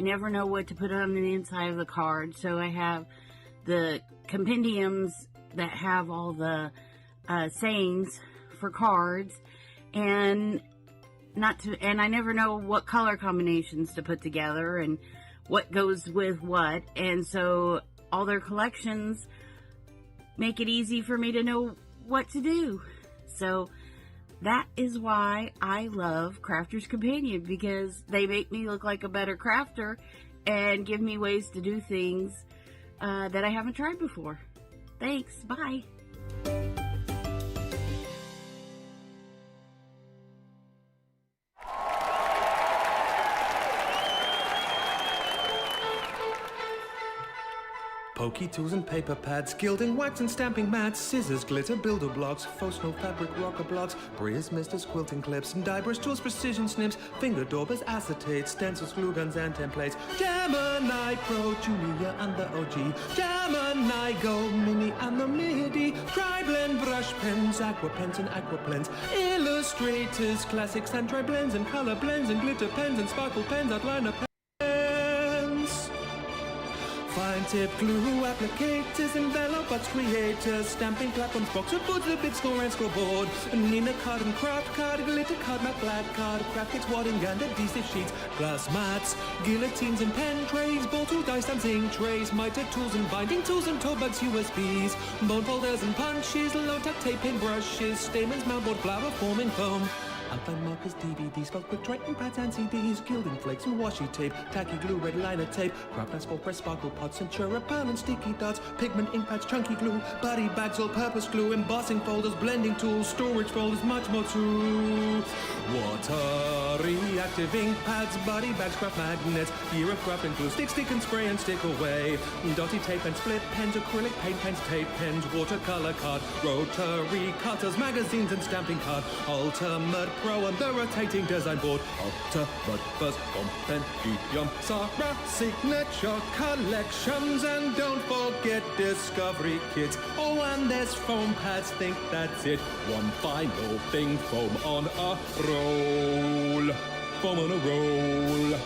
never know what to put on the inside of the card. So I have the compendiums that have all the sayings for cards and I never know what color combinations to put together and what goes with what, and so all their collections make it easy for me to know what to do. So that is why I love Crafter's Companion, because they make me look like a better crafter and give me ways to do things that I haven't tried before. Thanks, bye. Pokey tools and paper pads, gilding, wax and stamping mats, scissors, glitter, builder blocks, faux snow fabric, rocker blocks, Bria's misters, quilting clips, and die brush tools, precision snips, finger daubers, acetates, stencils, glue guns, and templates. Gemini Pro, Julia and the OG, Gemini Go, Mini and the MIDI, dry blend, brush pens, aqua pens and aqua blends, illustrators, classics and dry blends, and color blends, and glitter pens, and sparkle pens, outliner pens. Fine tip glue applicators, envelope box creators, stamping platforms, box of books, a big score and scoreboard. Nina card and craft card, glitter card, matte black card, craft kits, wadding and adhesive sheets, glass mats, guillotines and pen trays, ball tool, dice stamps, ink trays, miter tools and binding tools and tote bags, USBs, bone folders and punches, low tuck tape, pin brushes, stamens, mountboard, flower forming foam. Outline markers, DVDs, spell quick Triton pads and CDs, gilding flakes and washi tape, tacky glue, red liner tape, craft full press, sparkle pots, Centura pan and sticky dots, pigment ink pads, chunky glue, body bags, all-purpose glue, embossing folders, blending tools, storage folders, much more too. Water reactive ink pads, body bags, craft magnets, year of craft and glue, stick and spray and stick away, dotty tape and split pens, acrylic paint pens, tape pens, watercolor card, rotary cutters, magazines and stamping card, ultimate Pro and the rotating design board, Ultimate First Compendium, Sarah Signature Collections, and don't forget Discovery Kits. Oh, and there's foam pads, think that's it. One final thing, foam on a roll. Foam on a roll.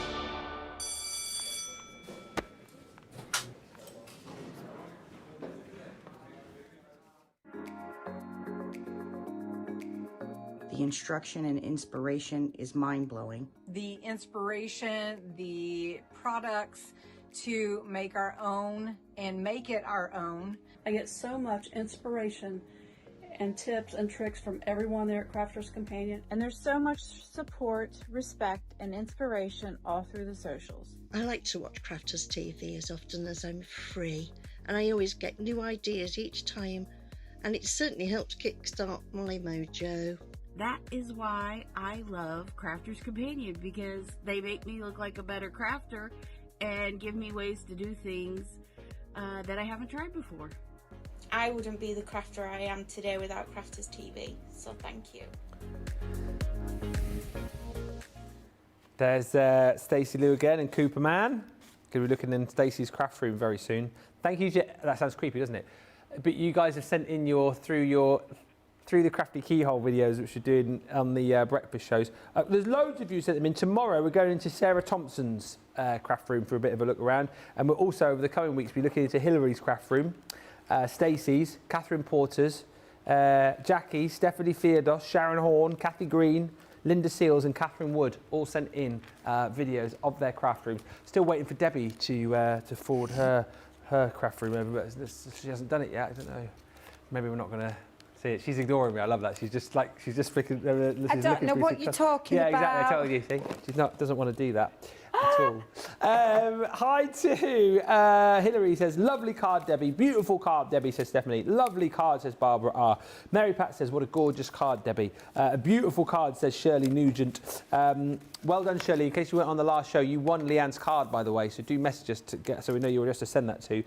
The instruction and inspiration is mind-blowing. The inspiration, the products to make our own and make it our own. I get so much inspiration and tips and tricks from everyone there at Crafters Companion. And there's so much support, respect, and inspiration all through the socials. I like to watch Crafters TV as often as I'm free, and I always get new ideas each time, and it certainly helps kickstart my mojo. That is why I love Crafters Companion, because they make me look like a better crafter and give me ways to do things that I haven't tried before. I wouldn't be the crafter I am today without Crafters TV, so thank you. There's Stacey Lou again and Cooper Man. Going to be looking in Stacey's craft room very soon. Thank you. That sounds creepy, doesn't it? But you guys have sent in through the crafty keyhole videos which you're doing on the breakfast shows. There's loads of you sent them in. Tomorrow we're going into Sarah Thompson's craft room for a bit of a look around, and we'll also over the coming weeks be looking into Hillary's craft room, Stacey's, Catherine Porter's, Jackie's, Stephanie Theodos, Sharon Horn, Kathy Green, Linda Seals and Catherine Wood all sent in videos of their craft rooms. Still waiting for Debbie to forward her craft room over, but she hasn't done it yet. I don't know. Maybe we're not going to see it. She's ignoring me. I love that. She's just flicking. I don't know what you're talking about. Yeah, exactly. I tell you. See, doesn't want to do that at all. Hi to Hillary says, lovely card, Debbie. Beautiful card, Debbie, says Stephanie. Lovely card, says Barbara R. Mary Pat says, what a gorgeous card, Debbie. A beautiful card, says Shirley Nugent. Well done, Shirley. In case you weren't on the last show, you won Leanne's card, by the way, so do message us so we know you were just to send that to.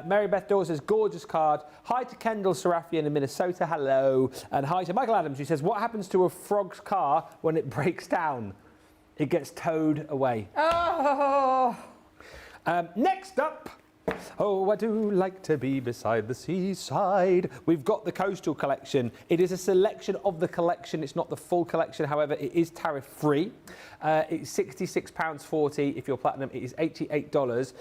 Mary Beth Dawes says, gorgeous card. Hi to Kendall Serafian in Minnesota. Hello. And hi to Michael Adams, who says, what happens to a frog's car when it breaks down? It gets towed away. Oh! Next up, oh, I do like to be beside the seaside. We've got the Coastal Collection. It is a selection of the collection. It's not the full collection. However, it is tariff-free. It's £66.40 if you're platinum. It is $88.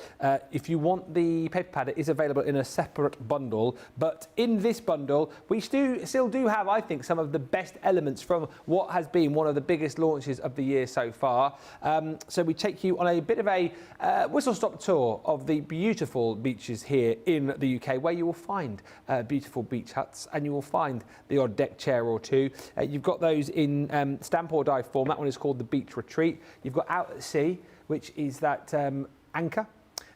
If you want the paper pad, it is available in a separate bundle. But in this bundle, we still do have, I think, some of the best elements from what has been one of the biggest launches of the year so far. So we take you on a bit of a whistle-stop tour of the beautiful beaches here in the UK, where you will find beautiful beach huts and you will find the odd deck chair or two. You've got those in stamp or die form. That one is called the Beach Retreat. You've got Out at Sea, which is that anchor.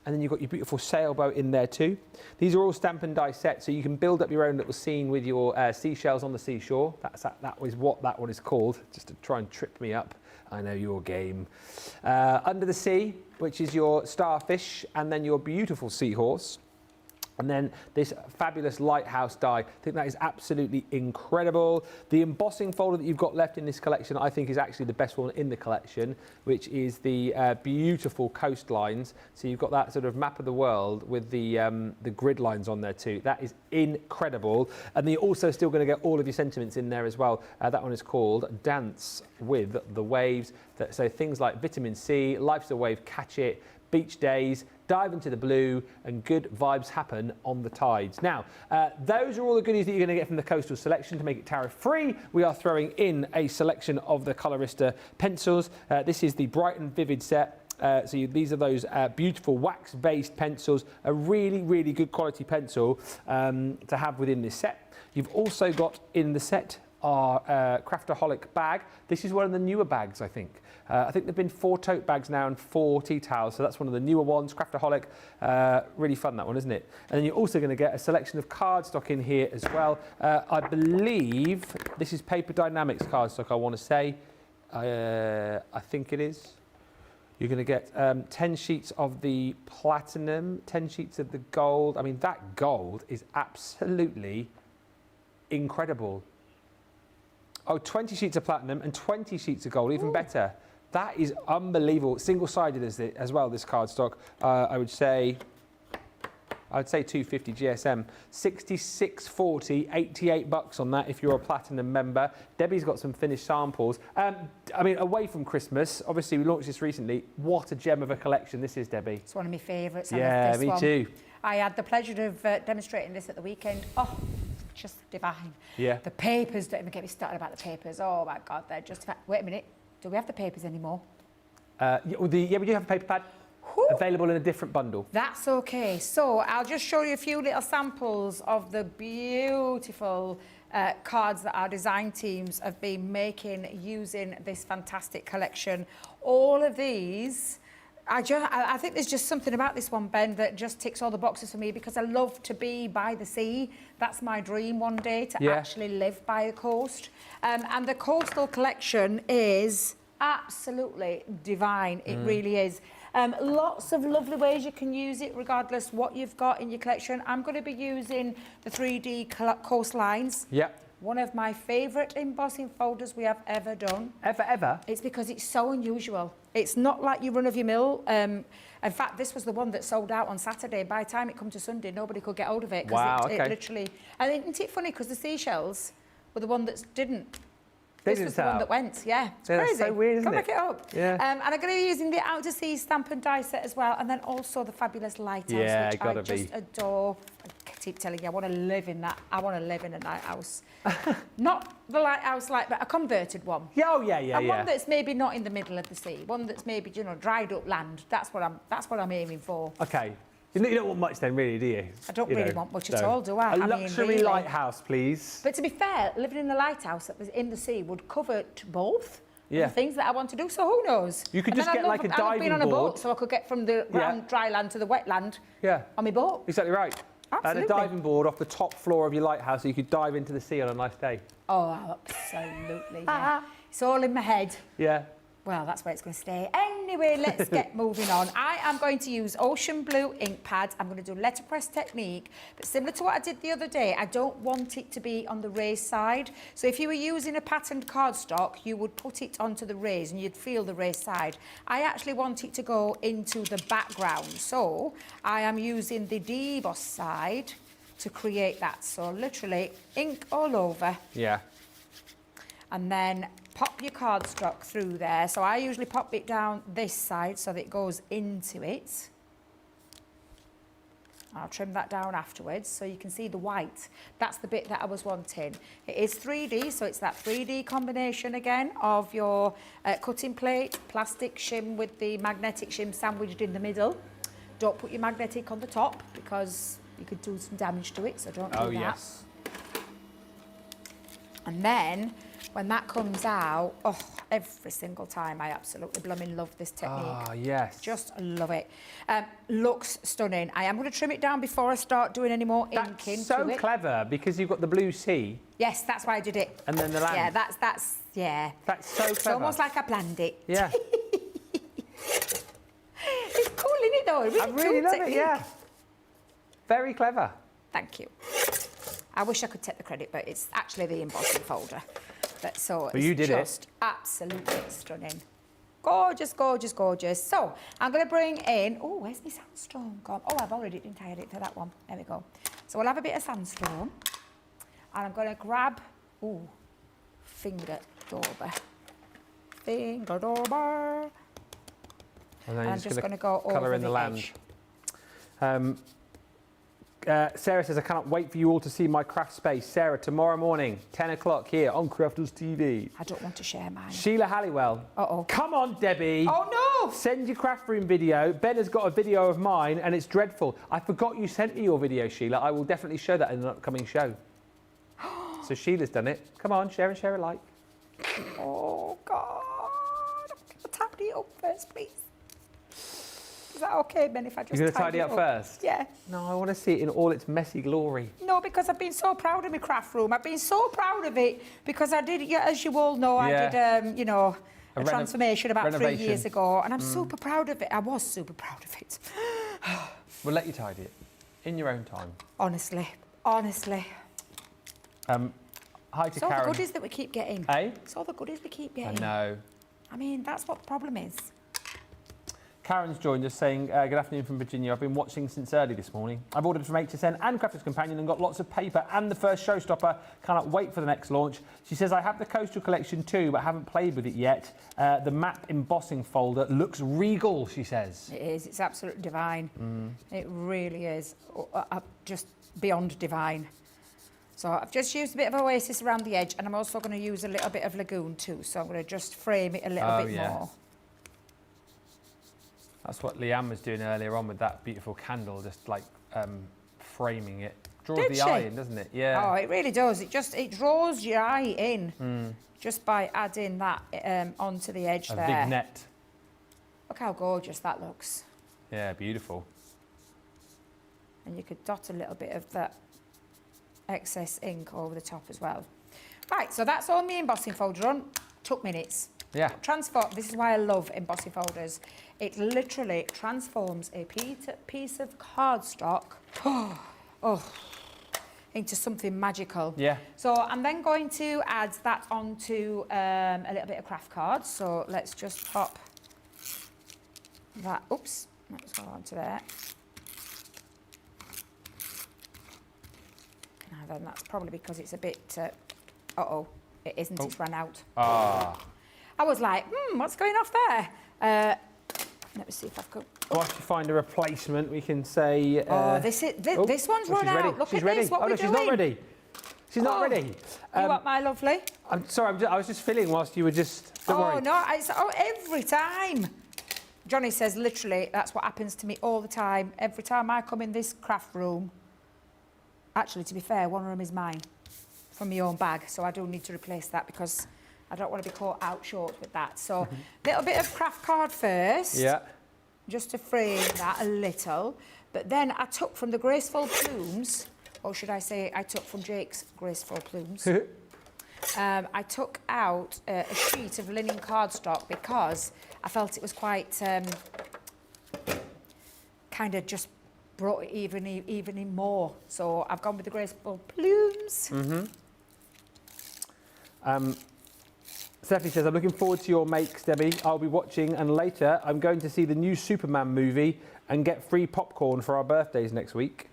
And then you've got your beautiful sailboat in there too. These are all stamp and die sets, so you can build up your own little scene with your seashells on the seashore. That was what that one is called, just to try and trip me up. I know your game. Under the Sea, which is your starfish, and then your beautiful seahorse. And then this fabulous lighthouse die. I think that is absolutely incredible. The embossing folder that you've got left in this collection, I think, is actually the best one in the collection, which is the beautiful coastlines. So you've got that sort of map of the world with the grid lines on there too. That is incredible. And then you're also still going to get all of your sentiments in there as well. That one is called Dance with the Waves. So things like vitamin C, life's a wave, catch it, beach days, dive into the blue, and good vibes happen on the tides. Now, those are all the goodies that you're going to get from the Coastal selection. To make it tariff-free, we are throwing in a selection of the Colorista pencils. This is the Bright and Vivid set. These are those beautiful wax-based pencils, a really, really good quality pencil to have within this set. You've also got in the set our Craftaholic bag. This is one of the newer bags, I think. I think there've been 4 tote bags now and 4 tea towels, so that's one of the newer ones, Craftaholic. Really fun, that one, isn't it? And then you're also going to get a selection of cardstock in here as well. I believe this is Paper Dynamics cardstock, I want to say. I think it is. You're going to get 10 sheets of the platinum, 10 sheets of the gold. I mean, that gold is absolutely incredible. Oh, 20 sheets of platinum and 20 sheets of gold, even better. That is unbelievable. Single-sided as well, this cardstock. I would say 250 GSM. 66.40, 88 bucks on that if you're a platinum member. Debbie's got some finished samples. I mean, away from Christmas, obviously we launched this recently. What a gem of a collection this is, Debbie. It's one of my favourites. Yeah, me too. I had the pleasure of demonstrating this at the weekend. Oh, just divine. Yeah. The papers, don't even get me started about the papers. Oh my God, they're just... Wait a minute, do we have the papers anymore? Yeah, we do have a paper pad. Available in a different bundle. That's okay. So I'll just show you a few little samples of the beautiful cards that our design teams have been making using this fantastic collection. All of these, I think there's just something about this one, Ben, that just ticks all the boxes for me because I love to be by the sea. That's my dream one day, to actually live by the coast. And the Coastal collection is absolutely divine. It really is. Lots of lovely ways you can use it regardless what you've got in your collection. I'm going to be using the 3D coastlines. Yep. One of my favourite embossing folders we have ever done. Ever? It's because it's so unusual. It's not like your run-of-your-mill. In fact, this was the one that sold out on Saturday. By the time it come to Sunday, nobody could get hold of it. Wow, it literally... And isn't it funny, because the seashells were the one that didn't. This was the one that went, yeah. It's crazy. That's so weird, isn't it? Come back it up. Yeah. And I'm going to be using the Out to Sea stamp and die set as well, and then also the fabulous lighthouse, which I just adore. I keep telling you, I want to live in that. I want to live in a lighthouse. Not the lighthouse but a converted one. Yeah, yeah. One that's maybe not in the middle of the sea. One that's maybe, dried up land. That's what I'm aiming for. Okay. You don't want much then, really, do you? I don't really want much at all, do I? A luxury lighthouse, please. But to be fair, living in a lighthouse that was in the sea would cover both the things that I want to do. So who knows? You could just get like a diving board. I've been on a boat, so I could get from the dry land to the wet land on my boat. Exactly right. Absolutely. And a diving board off the top floor of your lighthouse so you could dive into the sea on a nice day. Oh, absolutely, yeah. It's all in my head. Yeah. Well, that's where it's going to stay. Anyway, let's get moving on. I am going to use ocean blue ink pads. I'm going to do letterpress technique, but similar to what I did the other day, I don't want it to be on the raised side. So if you were using a patterned cardstock, you would put it onto the raised and you'd feel the raised side. I actually want it to go into the background. So I am using the deboss side to create that. So literally ink all over. Yeah. And then pop your cardstock through there. So I usually pop it down this side so that it goes into it. I'll trim that down afterwards so you can see the white. That's the bit that I was wanting. It is 3D, so it's that 3D combination again of your cutting plate, plastic shim with the magnetic shim sandwiched in the middle. Don't put your magnetic on the top because you could do some damage to it, so don't do that. Yes. And then when that comes out, every single time I absolutely blooming love this technique. Oh, yes. Just love it. Looks stunning. I am going to trim it down before I start doing any more ink into it. That's so clever because you've got the blue sea. Yes, that's why I did it. And then the land. Yeah, that's That's so clever. It's almost like I planned it. Yeah. It's cool, isn't it, though? I really love it, yeah. Very clever. Thank you. I wish I could take the credit, but it's actually the embossing folder. But you did it. Just absolutely stunning. Gorgeous, gorgeous, gorgeous. So I'm going to bring in, where's my sandstone gone? Oh, I've already tied it to that one. There we go. So we'll have a bit of sandstone. And I'm going to grab, finger dauber. Finger dauber. And then I'm just going to go over colour in the land. edge. Sarah says, I cannot wait for you all to see my craft space. Sarah, tomorrow morning, 10 o'clock here on Crafters TV. I don't want to share mine. Sheila Halliwell. Uh-oh. Come on, Debbie. Oh, no. Send your craft room video. Ben has got a video of mine, and it's dreadful. I forgot you sent me your video, Sheila. I will definitely show that in an upcoming show. So Sheila's done it. Come on, share and share alike. Oh, God. I'm going to tidy it up first, please. Is that okay, Ben, if I just You're going to tidy it up first? Yeah. No, I want to see it in all its messy glory. No, because I've been so proud of my craft room. I've been so proud of it because I did, yeah, as you all know, I did, you know, a transformation about 3 years ago, and I'm super proud of it. I was super proud of it. We'll let you tidy it in your own time. Honestly. Hi to It's all Karen. the goodies that we keep getting. Eh? It's all the goodies we keep getting. I know. I mean, that's what the problem is. Karen's joined us saying, good afternoon from Virginia. I've been watching since early this morning. I've ordered from HSN and Crafters Companion and got lots of paper and the first showstopper. Cannot wait for the next launch. She says, I have the Coastal Collection too, but haven't played with it yet. The map embossing folder looks regal, she says. It is. It's absolutely divine. It really is. Just beyond divine. So I've just used a bit of Oasis around the edge, and I'm also going to use a little bit of Lagoon too. So I'm going to just frame it a little bit more. That's what Leanne was doing earlier on with that beautiful candle, just like framing it. Draws the eye in, doesn't it? Yeah. Oh, it really does. It draws your eye in just by adding that onto the edge there. A vignette. Look how gorgeous that looks. Yeah, beautiful. And you could dot a little bit of that excess ink over the top as well. Right, so that's all my embossing folder on. Took minutes. Yeah. Transform. This is why I love embossing folders. It literally transforms a piece of cardstock into something magical. Yeah. So I'm then going to add that onto a little bit of craft cards. So let's just pop that. Oops. Let's go onto there. Now then, that's probably because it's a bit. It isn't. It's run out. Ah. I was like, what's going off there? Let me see if I've got... Whilst you find a replacement, we can say... this one's run out. Look she's at ready. this, what we're doing. She's not ready. She's not ready. You want my lovely? I'm sorry, I was just filling whilst you were just... Don't worry. No, every time. Johnny says, literally, that's what happens to me all the time. Every time I come in this craft room... Actually, to be fair, one of them is mine, from my own bag, so I do need to replace that because... I don't want to be caught out short with that. So a little bit of craft card first. Yeah. Just to frame that a little. But then I took from the Graceful Plumes, or should I say I took from Jake's Graceful Plumes. I took out a sheet of linen cardstock because I felt it was quite kind of just brought it even in more. So I've gone with the Graceful Plumes. Stephanie says, I'm looking forward to your makes, Debbie. I'll be watching, and later I'm going to see the new Superman movie and get free popcorn for our birthdays next week.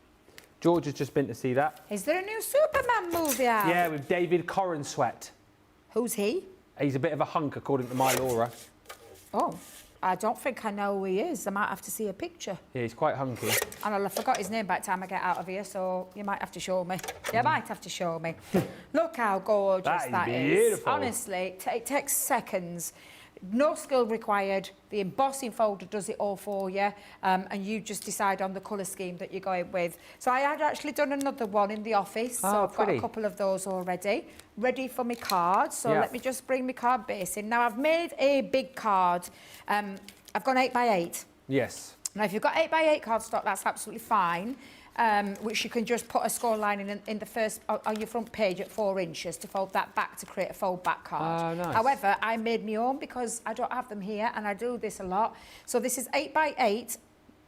George has just been to see that. Is there a new Superman movie out? Yeah, with David Corenswet. Who's he? He's a bit of a hunk, according to my Laura. Oh, I don't think I know who he is. I might have to see a picture. Yeah, he's quite hunky. And I'll have forgot his name by the time I get out of here, so you might have to show me. You might have to show me. Look how gorgeous that is. Beautiful. Honestly, it takes seconds. No skill required. The embossing folder does it all for you, and you just decide on the colour scheme that you're going with. So I had actually done another one in the office, so I've got a couple of those already, ready for my cards. So let me just bring my card base in. Now I've made a big card. I've gone 8x8. Yes. Now if you've got 8x8 cardstock, that's absolutely fine. Which you can just put a score line in the first on your front page at 4 inches to fold that back to create a fold back card. Nice. However, I made my own because I don't have them here and I do this a lot. So this is 8x8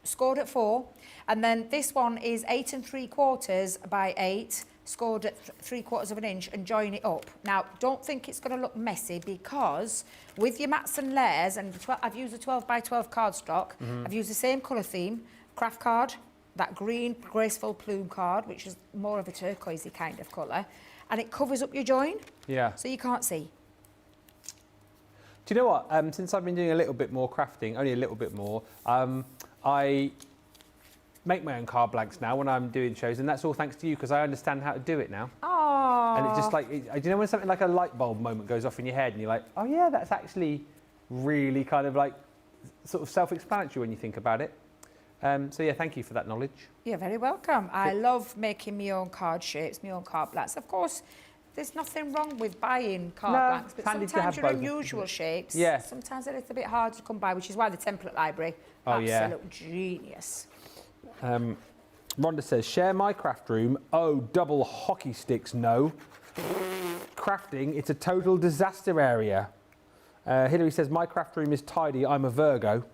scored at 4, and then this one is 8 3/4 by 8 scored at 3/4 of an inch, and join it up. Now don't think it's going to look messy because with your mats and layers, and I've used a 12x12 cardstock. I've used the same colour theme, craft card, that green Graceful Plume card, which is more of a turquoisey kind of colour, and it covers up your join, Yeah. so you can't see. Do you know what? Since I've been doing a little bit more crafting, only a little bit more, I make my own card blanks now when I'm doing shows, and that's all thanks to you because I understand how to do it now. Oh. And it's just like, do you know when something like a light bulb moment goes off in your head and you're like, oh yeah, that's actually really kind of like sort of self-explanatory when you think about it. So yeah, thank you for that knowledge. You're very welcome. I love making my own card shapes, my own card blanks. Of course, there's nothing wrong with buying card blanks, but sometimes you're unusual shapes. Yeah. Sometimes they're a little bit hard to come by, which is why the template library, absolute genius. Rhonda says, share my craft room. Oh, double hockey sticks, no. Crafting, it's a total disaster area. Hilary says, my craft room is tidy, I'm a Virgo.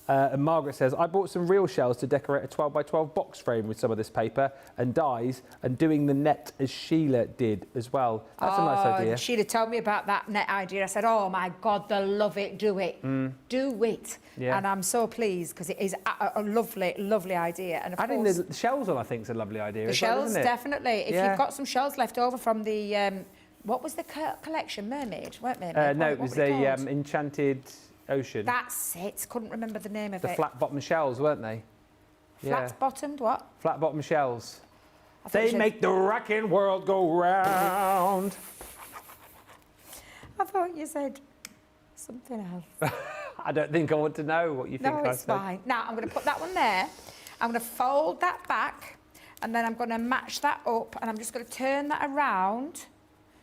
And Margaret says, I bought some real shells to decorate a 12 by 12 box frame with some of this paper and dies and doing the net as Sheila did as well. That's a nice idea. Sheila told me about that net idea. I said, oh my God, they'll love it, do it. Do it. Yeah. And I'm so pleased because it is a lovely, lovely idea. And of Adding course, the shells on, I think, is a lovely idea. the shells, isn't it? definitely. If you've got some shells left over from the, what was the collection? Mermaid, weren't Mermaid? No, it was the Enchanted Ocean. That's it. Couldn't remember the name of The it. flat bottom shells, weren't they? Flat-bottomed what? Flat bottom shells. I thought They you said- make the rockin' world go round. I thought you said something else. I don't think I want to know what you think No, I it's said. fine. Now, I'm going to put that one there. I'm going to fold that back, and then I'm going to match that up, and I'm just going to turn that around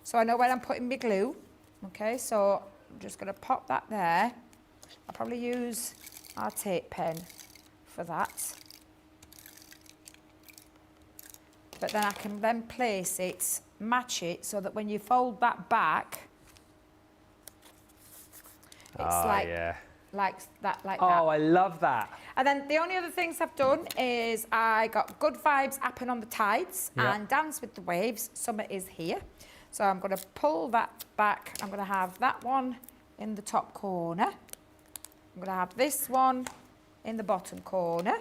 so I know where I'm putting my glue. Okay, so I'm just going to pop that there. I'll probably use our tape pen for that. But then I can then place it, match it, so that when you fold that back, it's like that. Oh, I love that. And then the only other things I've done is I got Good Vibes Happen on the Tides and Dance with the Waves. Summer is here. So I'm going to pull that back. I'm going to have that one in the top corner. I'm going to have this one in the bottom corner.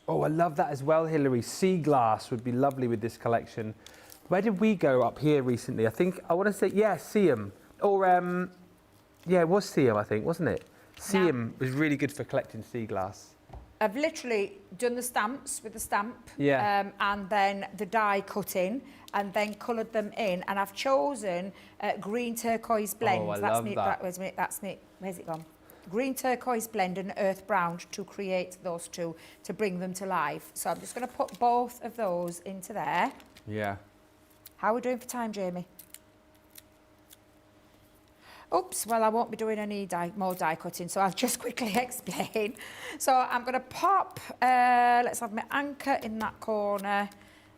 Oh, I love that as well, Hilary. Sea glass would be lovely with this collection. Where did we go up here recently? I think, I want to say, yeah, Seaham. Or, yeah, it was Seaham, I think, wasn't it? Seaham was really good for collecting sea glass. I've literally done the stamps with the stamp and then the die cut in and then coloured them in, and I've chosen green turquoise blend. Oh, I that's love me, that. Where's me? Where's it gone? Green turquoise blend and earth brown to create those two, to bring them to life. So I'm just going to put both of those into there. Yeah. How are we doing for time, Jamie? Oops, well, I won't be doing any more die cutting, so I'll just quickly explain. So I'm going to pop, let's have my anchor in that corner,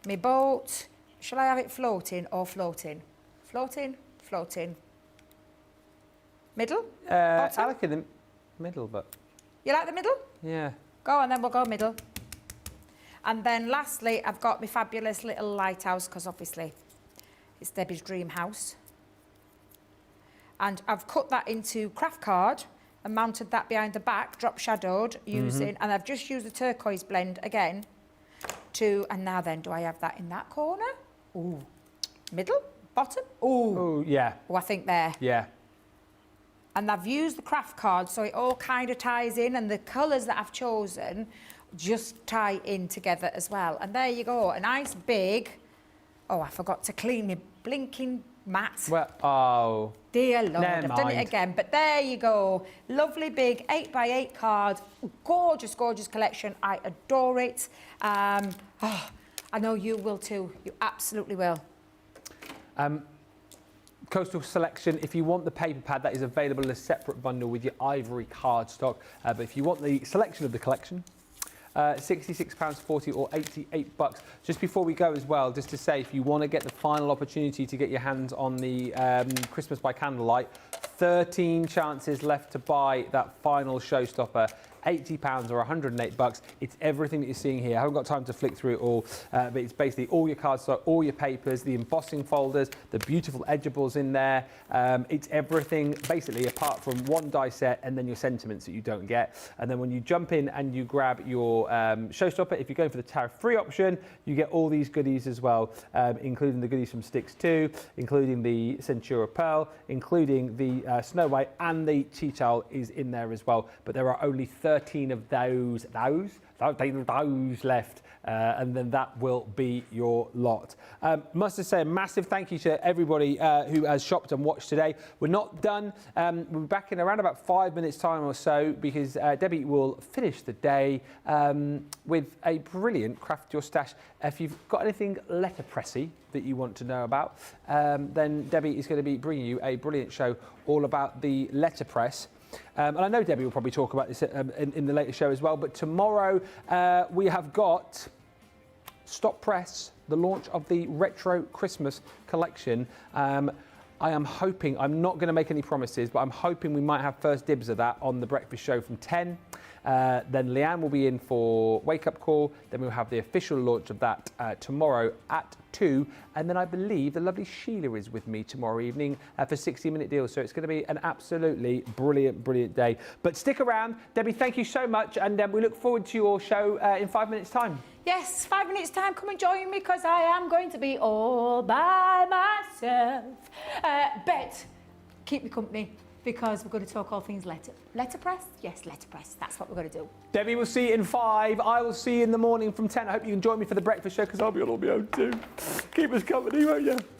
my boat. Shall I have it floating or floating? Floating, floating. Middle? I like in the middle, but... You like the middle? Yeah. Go on then, we'll go middle. And then lastly, I've got my fabulous little lighthouse, because obviously it's Debbie's dream house. And I've cut that into craft card and mounted that behind the back, drop shadowed using, and I've just used the turquoise blend again to, and now then, do I have that in that corner? Ooh. Middle? Bottom? Ooh. Oh, yeah. Oh, I think there. Yeah. And I've used the craft card so it all kind of ties in, and the colours that I've chosen just tie in together as well. And there you go, a nice big, oh, I forgot to clean my blinking mat. Well, oh. Dear Lord, Never I've done it mind. again. But there you go, lovely big 8x8 card, gorgeous, gorgeous collection. I adore it. I know you will too, you absolutely will. Coastal Selection, if you want the paper pad, that is available in a separate bundle with your ivory cardstock. But if you want the selection of the collection, £66.40 or $88. Just before we go as well, just to say, if you want to get the final opportunity to get your hands on the Christmas by Candlelight, 13 chances left to buy that final showstopper. £80 or £108. It's everything that you're seeing here. I haven't got time to flick through it all, but it's basically all your cardstock, all your papers, the embossing folders, the beautiful edgeables in there. It's everything basically apart from one die set and then your sentiments that you don't get. And then when you jump in and you grab your showstopper, if you're going for the tariff-free option, you get all these goodies as well, including the goodies from Sticks 2, including the Centura Pearl, including the Snow White, and the Tea Towel is in there as well. But there are only 13 of those left, and then that will be your lot. Must just say a massive thank you to everybody who has shopped and watched today. We're not done. We'll be back in around about 5 minutes time or so, because Debbie will finish the day with a brilliant Craft Your Stash. If you've got anything letterpressy that you want to know about, then Debbie is going to be bringing you a brilliant show all about the letterpress. And I know Debbie will probably talk about this in the later show as well, but tomorrow we have got Stop Press, the launch of the Retro Christmas collection. I am hoping, I'm not going to make any promises, but I'm hoping we might have first dibs of that on the breakfast show from 10. Then Leanne will be in for Wake Up Call. Then we'll have the official launch of that tomorrow at 2. And then I believe the lovely Sheila is with me tomorrow evening for 60-minute deals. So it's going to be an absolutely brilliant, brilliant day. But stick around. Debbie, thank you so much. And we look forward to your show in 5 minutes' time. Yes, 5 minutes time, come and join me, because I am going to be all by myself. But keep me company, because we're going to talk all things letterpress. Yes, letterpress, that's what we're going to do. Debbie, we'll see you in 5. I will see you in the morning from 10. I hope you can join me for the breakfast show, because I'll be on my own too. Keep us company, won't you?